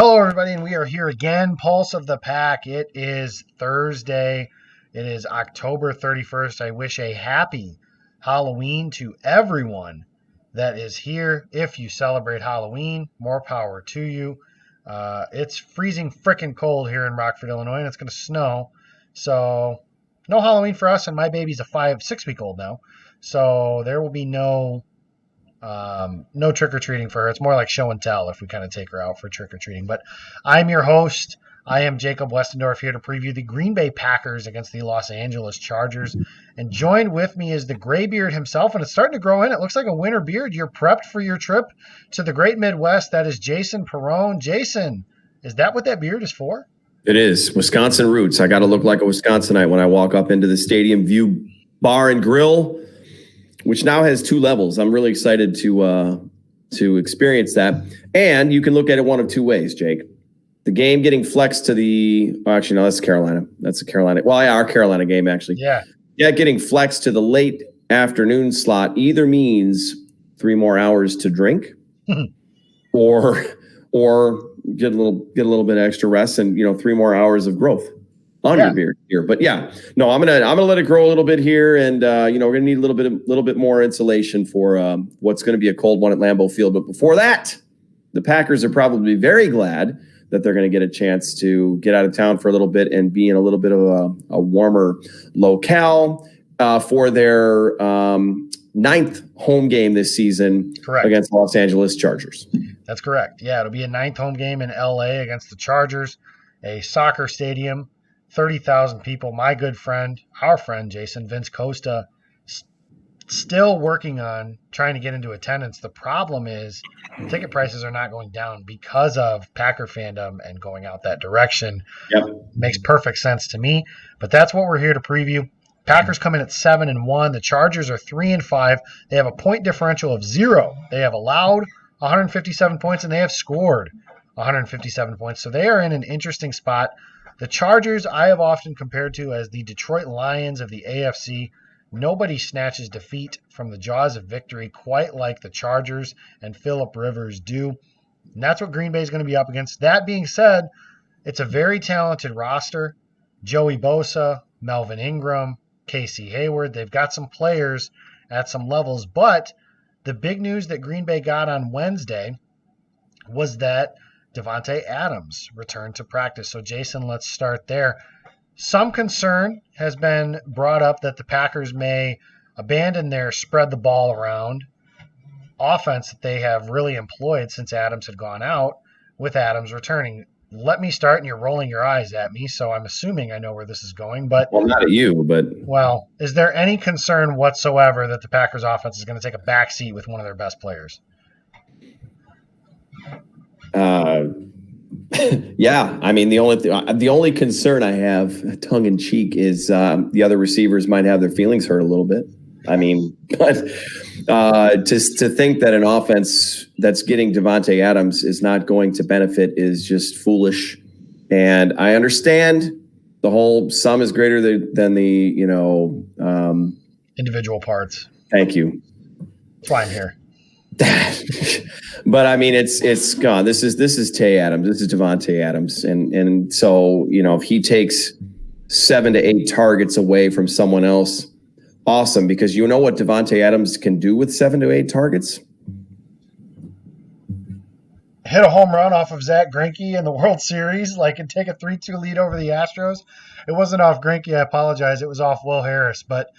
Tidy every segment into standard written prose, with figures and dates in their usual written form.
Hello, everybody, and we are here again. Pulse of the Pack. It is Thursday. It is October 31st. I wish a happy Halloween to everyone that is here. If you celebrate Halloween, more power to you. It's freezing frickin' cold here in Rockford, Illinois, and it's going to snow. So, no Halloween for us, and my baby's a 6 week old now. So, there will be no trick or treating for her. It's more like show and tell if we kind of take her out for trick or treating. But I'm your host. I am Jacob Westendorf here to preview the Green Bay Packers against the Los Angeles Chargers. And joined with me is the graybeard himself, and it's starting to grow in. It looks like a winter beard. You're prepped for your trip to the great Midwest. That is Jason Perrone. Jason, is that what that beard is for? It is. Wisconsin roots. I got to look like a Wisconsinite when I walk up into the Stadium View Bar and Grill, which now has 2 levels. I'm really excited to experience that. And you can look at it one of 2 ways, Jake. The game getting flexed to that's Carolina. That's a Carolina. Well, yeah, our Carolina game, actually. Yeah, getting flexed to the late afternoon slot either means 3 more hours to drink or get a little bit extra rest and, 3 more hours of growth on your beard here. But yeah, no, I'm gonna let it grow a little bit here, and we're gonna need a little bit more insulation for what's gonna be a cold one at Lambeau Field. But before that, the Packers are probably very glad that they're gonna get a chance to get out of town for a little bit and be in a little bit of a warmer locale for their 9th home game this season. Correct. Against Los Angeles Chargers. That's correct. Yeah, it'll be a 9th home game in LA against the Chargers, a soccer stadium. 30,000 people. My good friend, our friend Jason, Vince Costa, still working on trying to get into attendance. The problem is ticket prices are not going down because of Packer fandom and going out that direction. Yep. Makes perfect sense to me. But that's what we're here to preview. Packers come in at 7-1. The Chargers are 3-5. They have a point differential of 0. They have allowed 157 points and they have scored 157 points. So they are in an interesting spot. The Chargers I have often compared to as the Detroit Lions of the AFC. Nobody snatches defeat from the jaws of victory quite like the Chargers and Phillip Rivers do. And that's what Green Bay is going to be up against. That being said, it's a very talented roster. Joey Bosa, Melvin Ingram, Casey Hayward. They've got some players at some levels. But the big news that Green Bay got on Wednesday was that Davante Adams returned to practice. So, Jason, let's start there. Some concern has been brought up that the Packers may abandon their spread the ball around offense that they have really employed since Adams had gone out, with Adams returning. Let me start, and you're rolling your eyes at me, so I'm assuming I know where this is going. But well, not at you, but well, is there any concern whatsoever that the Packers offense is going to take a backseat with one of their best players? Yeah, I mean the only concern I have, tongue in cheek, is the other receivers might have their feelings hurt a little bit. I mean, but just to think that an offense that's getting Davante Adams is not going to benefit is just foolish. And I understand the whole sum is greater than the individual parts. Thank you. That's why I'm here. But I mean, it's gone. This is Tay Adams. This is Davante Adams, and so if he takes 7 to 8 targets away from someone else, awesome. Because you know what Davante Adams can do with 7 to 8 targets? Hit a home run off of Zach Greinke in the World Series, and take a 3-2 lead over the Astros. It wasn't off Greinke. I apologize. It was off Will Harris, but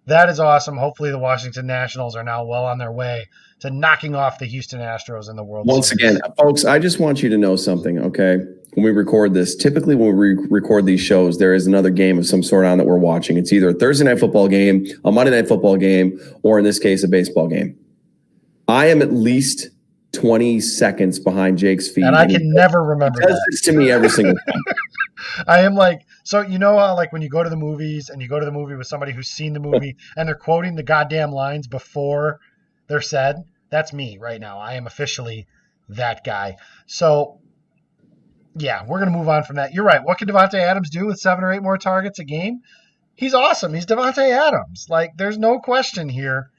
that is awesome. Hopefully the Washington Nationals are now well on their way to knocking off the Houston Astros in the World Series. Once again, folks, I just want you to know something, okay? When we record this, typically when we record these shows, there is another game of some sort on that we're watching. It's either a Thursday night football game, a Monday night football game, or in this case, a baseball game. I am at least 20 seconds behind Jake's feet. And I can never remember that. He does this to me every single time. I am so you know how when you go to the movies and you go to the movie with somebody who's seen the movie and they're quoting the goddamn lines before they're said? That's me right now. I am officially that guy. So, yeah, we're going to move on from that. You're right. What can Davante Adams do with 7 or 8 more targets a game? He's awesome. He's Davante Adams. There's no question here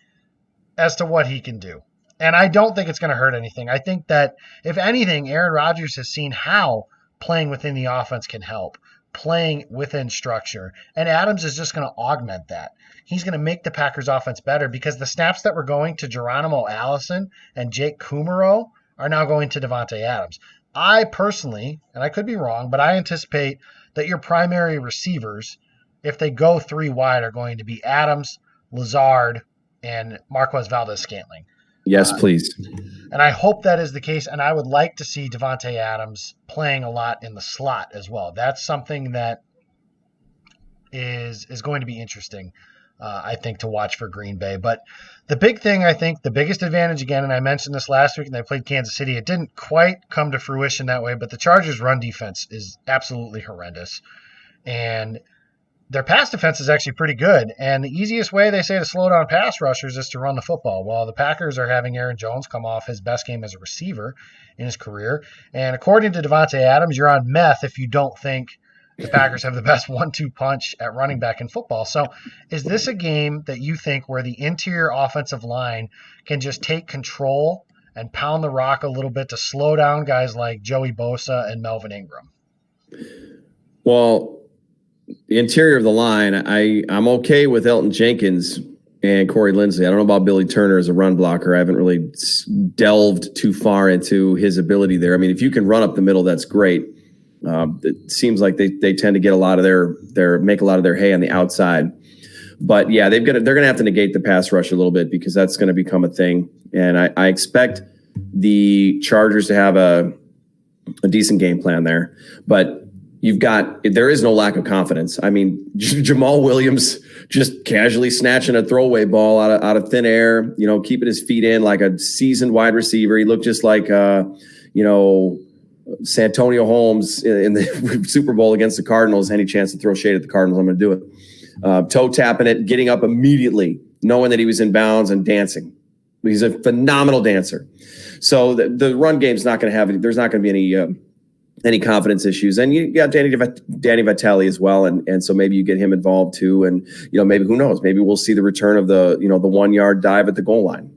as to what he can do. And I don't think it's going to hurt anything. I think that, if anything, Aaron Rodgers has seen how playing within the offense can help, playing within structure. And Adams is just going to augment that. He's going to make the Packers offense better because the snaps that were going to Geronimo Allison and Jake Kumaro are now going to Davante Adams. I personally, and I could be wrong, but I anticipate that your primary receivers, if they go three wide, are going to be Adams, Lazard, and Marquez Valdez-Scantling. Yes, please. And I hope that is the case. And I would like to see Davante Adams playing a lot in the slot as well. That's something that is going to be interesting, I think, to watch for Green Bay. But the big thing, I think, the biggest advantage, again, and I mentioned this last week, and they played Kansas City. It didn't quite come to fruition that way, but the Chargers' run defense is absolutely horrendous. And their pass defense is actually pretty good. And the easiest way, they say, to slow down pass rushers is to run the football. Well, the Packers are having Aaron Jones come off his best game as a receiver in his career. And according to Davante Adams, you're on meth if you don't think the Packers have the best 1-2 punch at running back in football. So is this a game that you think where the interior offensive line can just take control and pound the rock a little bit to slow down guys like Joey Bosa and Melvin Ingram? Well, the interior of the line, I'm okay with Elton Jenkins and Corey Linsley. I don't know about Billy Turner as a run blocker. I haven't really delved too far into his ability there. I mean, if you can run up the middle, that's great. It seems like they tend to get a lot of make a lot of their hay on the outside. But yeah, they're going to have to negate the pass rush a little bit because that's going to become a thing. And I expect the Chargers to have a decent game plan there. But there is no lack of confidence. I mean, Jamal Williams just casually snatching a throwaway ball out of thin air, keeping his feet in like a seasoned wide receiver. He looked just like, Santonio Holmes in the Super Bowl against the Cardinals. Any chance to throw shade at the Cardinals, I'm going to do it. Toe tapping it, getting up immediately, knowing that he was in bounds and dancing. He's a phenomenal dancer. So the run game's not going to have there's not going to be any confidence issues. And you got Danny Vitale as well. And so maybe you get him involved too. And, maybe who knows, maybe we'll see the return of the 1 yard dive at the goal line.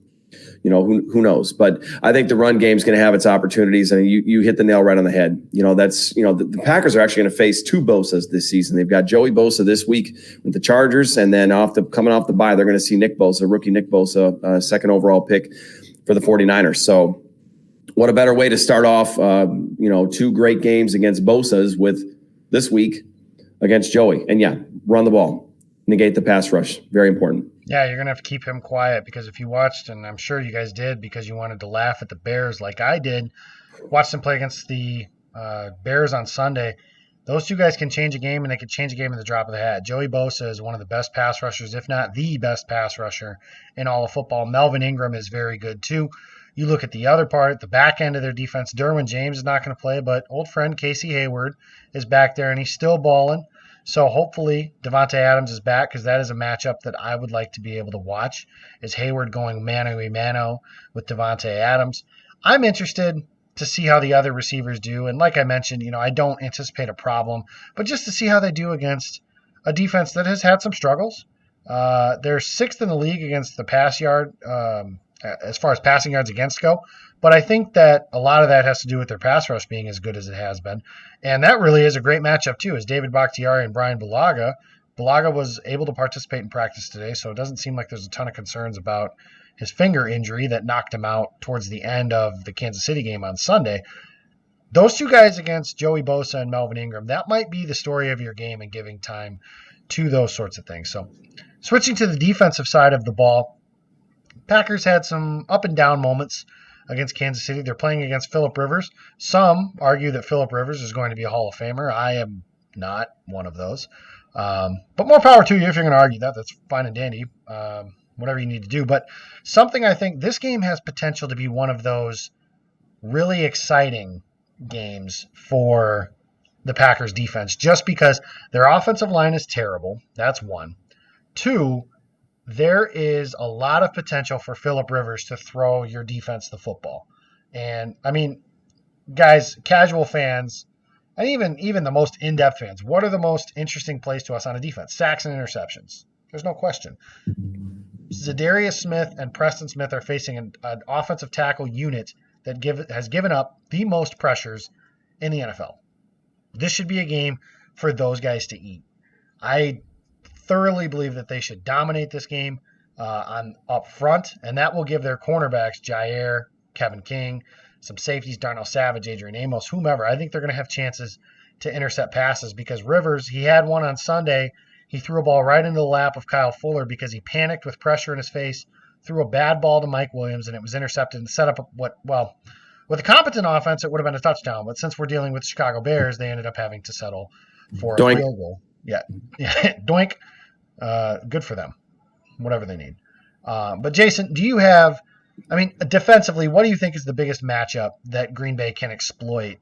Who knows? But I think the run game is going to have its opportunities, and you hit the nail right on the head. The Packers are actually going to face two Bosas this season. They've got Joey Bosa this week with the Chargers, and then coming off the bye, they're going to see rookie Nick Bosa, second overall pick for the 49ers. So what a better way to start off, two great games against Bosas with this week against Joey. And yeah, run the ball, negate the pass rush. Very important. Yeah, you're going to have to keep him quiet because if you watched, and I'm sure you guys did because you wanted to laugh at the Bears like I did, watched them play against the Bears on Sunday. Those two guys can change a game, and they can change a game in the drop of the hat. Joey Bosa is one of the best pass rushers, if not the best pass rusher in all of football. Melvin Ingram is very good too. You look at the other part, the back end of their defense, Derwin James is not going to play, but old friend Casey Hayward is back there, and he's still balling. So hopefully Davante Adams is back because that is a matchup that I would like to be able to watch, is Hayward going mano-a-mano with Davante Adams. I'm interested to see how the other receivers do. And like I mentioned, I don't anticipate a problem, but just to see how they do against a defense that has had some struggles. They're sixth in the league against the pass yard as far as passing yards against go. But I think that a lot of that has to do with their pass rush being as good as it has been. And that really is a great matchup, too, is David Bakhtiari and Brian Bulaga. Bulaga was able to participate in practice today, so it doesn't seem like there's a ton of concerns about his finger injury that knocked him out towards the end of the Kansas City game on Sunday. Those two guys against Joey Bosa and Melvin Ingram, that might be the story of your game and giving time to those sorts of things. So switching to the defensive side of the ball, Packers had some up and down moments against Kansas City. They're playing against Phillip Rivers. Some argue that Phillip Rivers is going to be a Hall of Famer. I am not one of those. But more power to you if you're going to argue that. That's fine and dandy. Whatever you need to do. But something I think this game has potential to be one of those really exciting games for the Packers defense just because their offensive line is terrible. That's one. Two, there is a lot of potential for Phillip Rivers to throw your defense the football. And, I mean, guys, casual fans, and even the most in-depth fans, what are the most interesting plays to us on a defense? Sacks and interceptions. There's no question. Zadarius Smith and Preston Smith are facing an offensive tackle unit that has given up the most pressures in the NFL. This should be a game for those guys to eat. I thoroughly believe that they should dominate this game on up front, and that will give their cornerbacks, Jaire, Kevin King, some safeties, Darnell Savage, Adrian Amos, whomever. I think they're going to have chances to intercept passes because Rivers, he had one on Sunday. He threw a ball right into the lap of Kyle Fuller because he panicked with pressure in his face, threw a bad ball to Mike Williams, and it was intercepted and set up with a competent offense, it would have been a touchdown. But since we're dealing with the Chicago Bears, they ended up having to settle for a field goal. Yeah. Doink. Good for them, whatever they need. But Jason, do you have, defensively, what do you think is the biggest matchup that Green Bay can exploit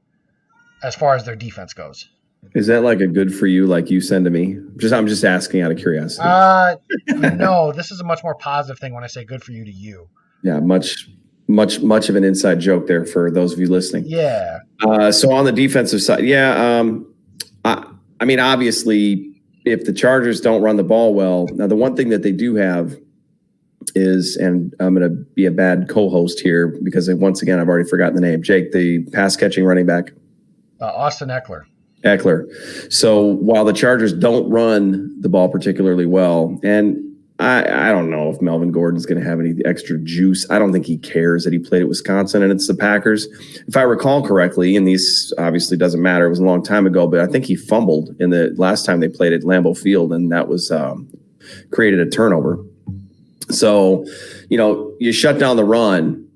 as far as their defense goes? Is that like a good for you, like you send to me? I'm just asking out of curiosity. No, this is a much more positive thing when I say good for you to you. Yeah, much of an inside joke there for those of you listening. Yeah. So on the defensive side, obviously, if the Chargers don't run the ball well, now the one thing that they do have is, and I'm going to be a bad co-host here because once again I've already forgotten the name. Jake, the pass catching running back, Austin Ekeler. So while the Chargers don't run the ball particularly well, and I don't know if Melvin Gordon's going to have any extra juice. I don't think he cares that he played at Wisconsin and it's the Packers. If I recall correctly, and these obviously doesn't matter, it was a long time ago, but I think he fumbled in the last time they played at Lambeau Field, and that was created a turnover. So, you shut down the run,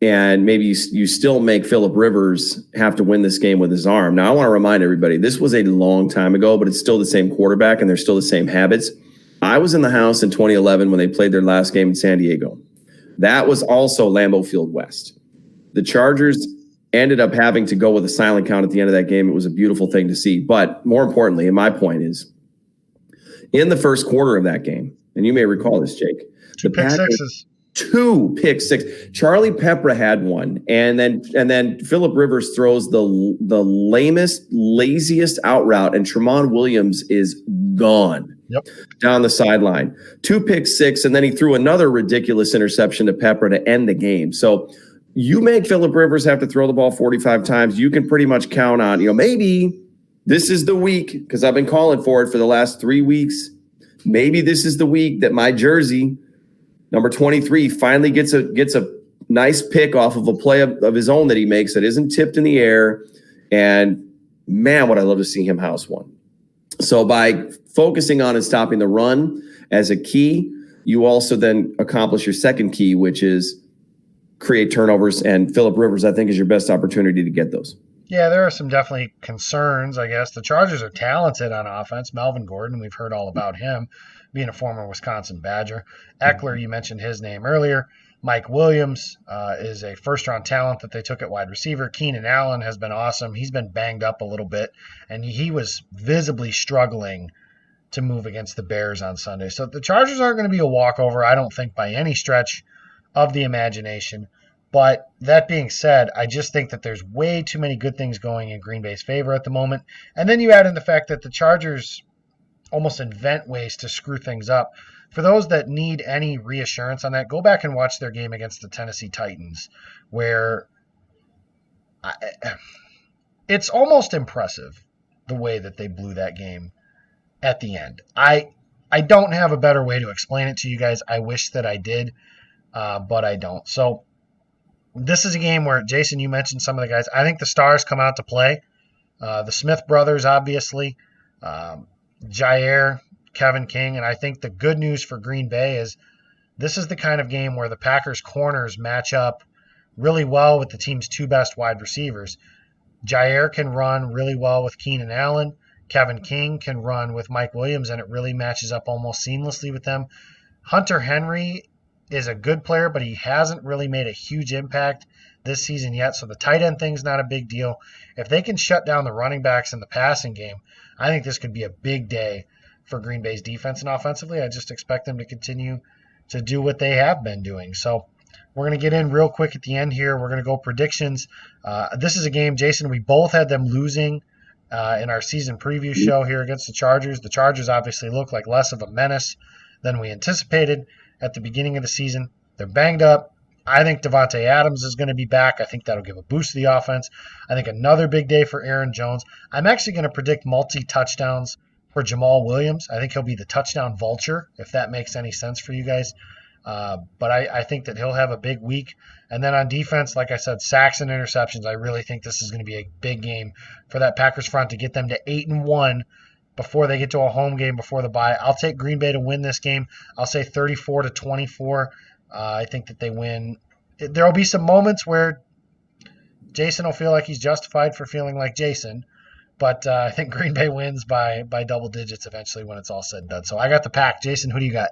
and maybe you still make Phillip Rivers have to win this game with his arm. Now, I want to remind everybody, this was a long time ago, but it's still the same quarterback, and they're still the same habits. I was in the house in 2011 when they played their last game in San Diego. That was also Lambeau Field West. The Chargers ended up having to go with a silent count at the end of that game. It was a beautiful thing to see. But more importantly, and my point is, in the first quarter of that game, and you may recall this, Jake, Two pick sixes. Charlie Pepra had one, and then Phillip Rivers throws the lamest, laziest out route, and Tramon Williams is gone. Yep. Down the sideline. 2 pick six, and then he threw another ridiculous interception to Pepper to end the game. So you make Phillip Rivers have to throw the ball 45 times. You can pretty much count on, maybe this is the week, because I've been calling for it for the last 3 weeks. Maybe this is the week that my jersey, number 23, finally gets a nice pick off of a play of his own that he makes that isn't tipped in the air. And man, would I love to see him house one. So by focusing on and stopping the run as a key, you also then accomplish your second key, which is create turnovers. And Phillip Rivers, I think, is your best opportunity to get those. Yeah, there are some definitely concerns, I guess. The Chargers are talented on offense. Melvin Gordon, we've heard all about him, being a former Wisconsin Badger. Ekeler, you mentioned his name earlier. Mike Williams is a first-round talent that they took at wide receiver. Keenan Allen has been awesome. He's been banged up a little bit, and he was visibly struggling to move against the Bears on Sunday. So the Chargers aren't going to be a walkover, I don't think, by any stretch of the imagination. But that being said, I just think that there's way too many good things going in Green Bay's favor at the moment. And then you add in the fact that the Chargers almost invent ways to screw things up. For those that need any reassurance on that, go back and watch their game against the Tennessee Titans, where it's almost impressive the way that they blew that game at the end. I don't have a better way to explain it to you guys. I wish that I did, but I don't. So this is a game where, Jason, you mentioned some of the guys. I think the stars come out to play. The Smith brothers, obviously. Jaire, Kevin King. And I think the good news for Green Bay is this is the kind of game where the Packers corners match up really well with the team's two best wide receivers. Jaire can run really well with Keenan Allen. Kevin King can run with Mike Williams, and it really matches up almost seamlessly with them. Hunter Henry is a good player, but he hasn't really made a huge impact this season yet, so the tight end thing's not a big deal. If they can shut down the running backs in the passing game, I think this could be a big day for Green Bay's defense, and offensively, I just expect them to continue to do what they have been doing. So we're going to get in real quick at the end here. We're going to go predictions. This is a game, Jason, we both had them losing in our season preview show here against the Chargers. The Chargers obviously look like less of a menace than we anticipated at the beginning of the season. They're banged up. I think Devontae Adams is going to be back. I think that'll give a boost to the offense. I think another big day for Aaron Jones. I'm actually going to predict multi-touchdowns for Jamal Williams. I think he'll be the touchdown vulture, if that makes any sense for you guys. But I think that he'll have a big week. And then on defense, like I said, sacks and interceptions. I really think this is going to be a big game for that Packers front to get them to 8-1 before they get to a home game before the bye. I'll take Green Bay to win this game. I'll say 34-24. I think that they win. There will be some moments where Jason will feel like he's justified for feeling like Jason, but I think Green Bay wins by double digits eventually when it's all said and done. So I got the Pack. Jason, who do you got?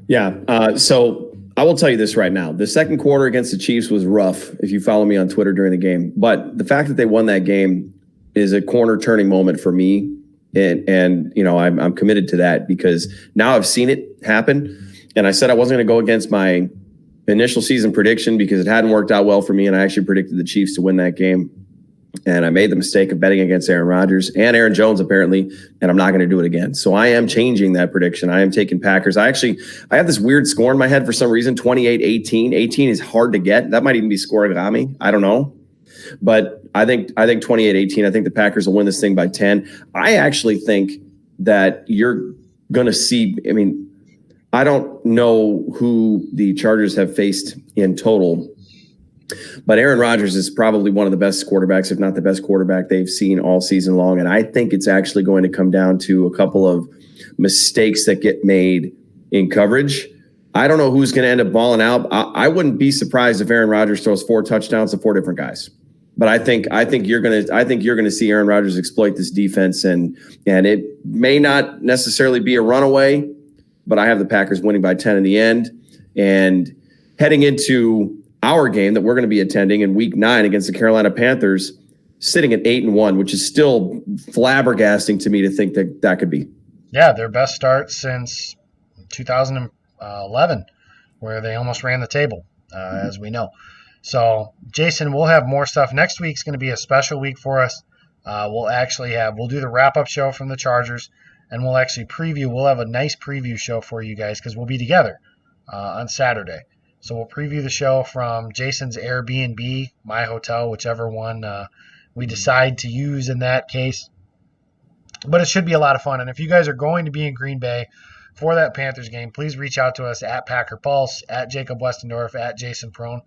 Yeah. So I will tell you this right now. The second quarter against the Chiefs was rough, if you follow me on Twitter during the game. But the fact that they won that game is a corner turning moment for me. And I'm committed to that because now I've seen it happen. And I said I wasn't going to go against my initial season prediction because it hadn't worked out well for me. And I actually predicted the Chiefs to win that game. And I made the mistake of betting against Aaron Rodgers and Aaron Jones, apparently, and I'm not going to do it again. So I am changing that prediction. I am taking Packers. I have this weird score in my head for some reason, 28-18. 18 is hard to get. That might even be scoregami. I don't know. But I think 28-18. I think the Packers will win this thing by 10. I actually think that you're going to see, I don't know who the Chargers have faced in total, but Aaron Rodgers is probably one of the best quarterbacks, if not the best quarterback they've seen all season long. And I think it's actually going to come down to a couple of mistakes that get made in coverage. I don't know who's going to end up balling out. I wouldn't be surprised if Aaron Rodgers throws 4 touchdowns to 4 different guys. But I think you're going to see Aaron Rodgers exploit this defense, and it may not necessarily be a runaway, but I have the Packers winning by 10 in the end. And heading into our game that we're going to be attending in Week 9 against the Carolina Panthers, sitting at 8-1, which is still flabbergasting to me to think that could be. Yeah, their best start since 2011, where they almost ran the table, as we know. So, Jason, we'll have more stuff. Next week's going to be a special week for us. We'll do the wrap-up show from the Chargers, and we'll actually we'll have a nice preview show for you guys because we'll be together on Saturday. So we'll preview the show from Jason's Airbnb, my hotel, whichever one we decide to use in that case. But it should be a lot of fun. And if you guys are going to be in Green Bay for that Panthers game, please reach out to us at Packer Pulse, at Jacob Westendorf, at Jason Perone.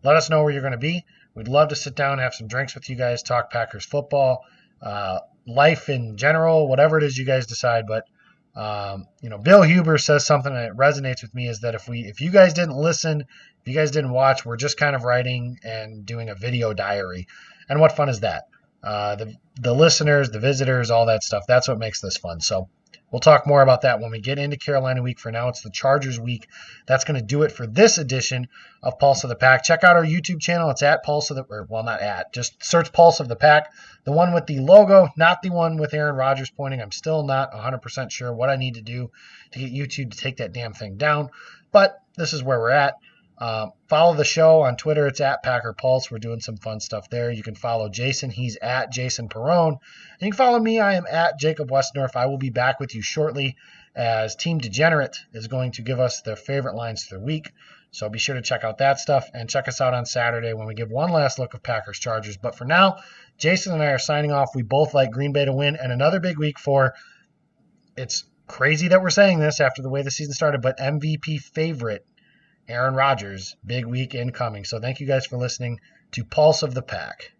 Let us know where you're going to be. We'd love to sit down, have some drinks with you guys, talk Packers football, life in general, whatever it is you guys decide. But Bill Huber says something that resonates with me is that if you guys didn't listen, if you guys didn't watch, we're just kind of writing and doing a video diary. And what fun is that? The listeners, the visitors, all that stuff. That's what makes this fun. So we'll talk more about that when we get into Carolina week. For now, it's the Chargers week. That's going to do it for this edition of Pulse of the Pack. Check out our YouTube channel. It's at Pulse of the, or well, not at, just search Pulse of the Pack. The one with the logo, not the one with Aaron Rodgers pointing. I'm still not 100% sure what I need to do to get YouTube to take that damn thing down. But this is where we're at. Follow the show on Twitter. It's at Packer Pulse. We're doing some fun stuff there. You can follow Jason. He's at Jason Perone. And you can follow me. I am at Jacob Westendorf. I will be back with you shortly as Team Degenerate is going to give us their favorite lines of the week. So be sure to check out that stuff and check us out on Saturday when we give one last look of Packers Chargers. But for now, Jason and I are signing off. We both like Green Bay to win, and another big week for, it's crazy that we're saying this after the way the season started, but MVP favorite Aaron Rodgers, big week incoming. So thank you guys for listening to Pulse of the Pack.